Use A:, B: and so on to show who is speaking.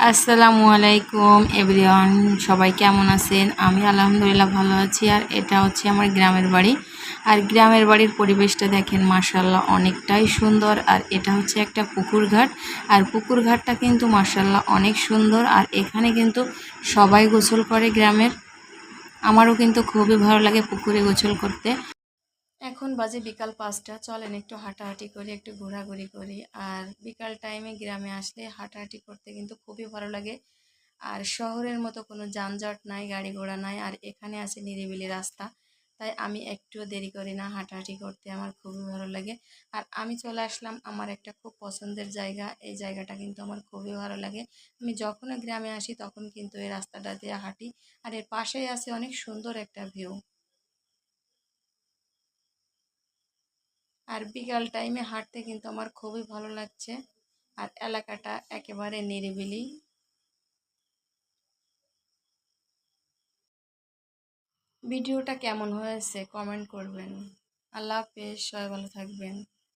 A: আসসালামু আলাইকুম এভরিওয়ান, সবাই কেমন আছেন? আমি আলহামদুলিল্লাহ ভালো আছি। আর এটা হচ্ছে আমার গ্রামের বাড়ি। আর গ্রামের বাড়ির পরিবেশটা দেখেন, মাশাআল্লাহ অনেকটাই সুন্দর। আর এটা হচ্ছে একটা পুকুর ঘাট। আর পুকুর ঘাটটা কিন্তু মাশাআল্লাহ অনেক সুন্দর। আর এখানে কিন্তু সবাই গোসল করে গ্রামের। আমারও কিন্তু খুবই ভালো লাগে পুকুরে গোসল করতে। এখন বাজে বিকাল 5টা, চলেন একটু হাঁটাহাঁটি করি, একটু ঘোরাঘুরি করি। আর বিকাল টাইমে গ্রামে আসলে হাঁটাহাঁটি করতে কিন্তু খুবই ভালো লাগে। আর শহরের মতো কোনো যানজট নাই, গাড়ি ঘোড়া নাই। আর এখানে আছে নিরিবিলি রাস্তা। তাই আমি একটুও দেরি করি না, হাঁটাহাঁটি করতে আমার খুবই ভালো লাগে। আর আমি চলে আসলাম আমার একটা খুব পছন্দের জায়গা। এই জায়গাটা কিন্তু আমার খুবই ভালো লাগে। আমি যখনও গ্রামে আসি তখন কিন্তু এই রাস্তাটা দিয়ে হাঁটি। আর এর পাশেই আছে অনেক সুন্দর একটা ভিউ। আর বিকাল টাইমে হাঁটতে কিন্তু আমার খুবই ভালো লাগছে। আর এলাকাটা একেবারে নিরিবিলি। ভিডিওটা কেমন হয়েছে কমেন্ট করবেন। আল্লাহ হাফেজ, সবাই ভালো থাকবেন।